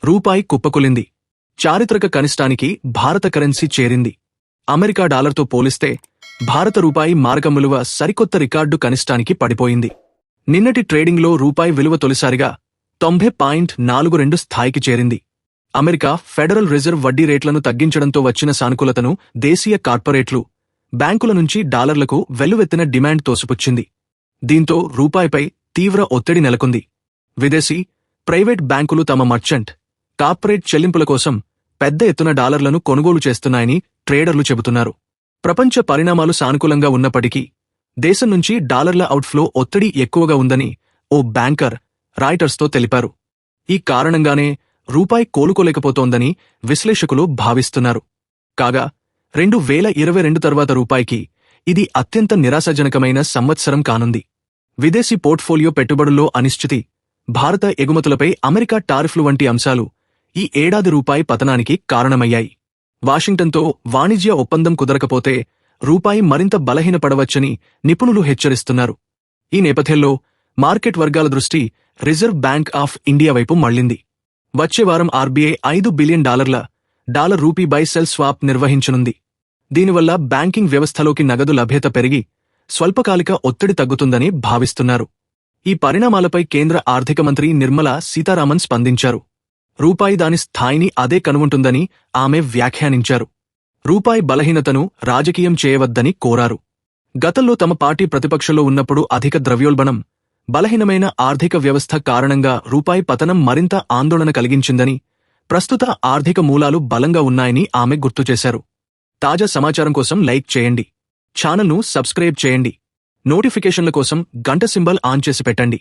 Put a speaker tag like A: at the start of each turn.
A: రూపాయి కుప్పకూలింది. చారిత్రక కనిష్టానికి భారత కరెన్సీ చేరింది. అమెరికా డాలర్తో పోలిస్తే భారత రూపాయి మారకం విలువ సరికొత్త రికార్డు కనిష్టానికి పడిపోయింది. నిన్నటి ట్రేడింగ్లో రూపాయి విలువ తొలిసారిగా 90.42 స్థాయికి చేరింది. అమెరికా ఫెడరల్ రిజర్వ్ వడ్డీ రేట్లను తగ్గించడంతో వచ్చిన సానుకూలతను దేశీయ కార్పొరేట్లు, బ్యాంకుల నుంచి డాలర్లకు వెల్లువెత్తిన డిమాండ్ తోసిపుచ్చింది. దీంతో రూపాయిపై తీవ్ర ఒత్తిడి నెలకొంది. విదేశీ, ప్రైవేట్ బ్యాంకులు తమ మర్చెంట్, కార్పొరేట్ చెల్లింపుల కోసం పెద్ద ఎత్తున డాలర్లను కొనుగోలు చేస్తున్నాయని ట్రేడర్లు చెబుతున్నారు. ప్రపంచ పరిణామాలు సానుకూలంగా ఉన్నప్పటికీ దేశం నుంచి డాలర్ల అవుట్ఫ్లో ఒత్తిడి ఎక్కువగా ఉందని ఓ బ్యాంకర్ రాయిటర్స్తో తెలిపారు. ఈ కారణంగానే రూపాయి కోలుకోలేకపోతోందని విశ్లేషకులు భావిస్తున్నారు. కాగా 2022 తర్వాత రూపాయికి ఇది అత్యంత నిరాశాజనకమైన సంవత్సరం కానుంది. విదేశీ పోర్ట్ఫోలియో పెట్టుబడుల్లో అనిశ్చితి, భారత ఎగుమతులపై అమెరికా టారిఫ్లు వంటి అంశాలు ఈ ఏడాది రూపాయి పతనానికి కారణమయ్యాయి. వాషింగ్టన్తో వాణిజ్య ఒప్పందం కుదరకపోతే రూపాయి మరింత బలహీనపడవచ్చని నిపుణులు హెచ్చరిస్తున్నారు. ఈ నేపథ్యంలో మార్కెట్ వర్గాల దృష్టి రిజర్వ్ బ్యాంక్ ఆఫ్ ఇండియా వైపు మళ్లింది. వచ్చే వారం RBI $5 billion dollar rupee buy sell swap నిర్వహించనుంది. దీనివల్ల బ్యాంకింగ్ వ్యవస్థలోకి నగదు లభ్యత పెరిగి స్వల్పకాలిక ఒత్తిడి తగ్గుతుందని భావిస్తున్నారు. ఈ పరిణామాలపై కేంద్ర ఆర్థిక మంత్రి నిర్మలా సీతారామన్ స్పందించారు. రూపాయి దాని స్థాయిని అదే కనుగొంటుందని ఆమె వ్యాఖ్యానించారు. రూపాయి బలహీనతను రాజకీయం చేయవద్దని కోరారు. గతంలో తమ పార్టీ ప్రతిపక్షంలో ఉన్నప్పుడు అధిక ద్రవ్యోల్బణం, బలహీనమైన ఆర్థిక వ్యవస్థ కారణంగా రూపాయి పతనం మరింత ఆందోళన కలిగించిందని, ప్రస్తుత ఆర్థిక మూలాలు బలంగా ఉన్నాయని ఆమె గుర్తుచేశారు. తాజా సమాచారం కోసం లైక్ చేయండి, ఛానల్ను సబ్స్క్రైబ్ చేయండి, నోటిఫికేషన్ల కోసం గంట సింబల్ ఆన్ చేసి పెట్టండి.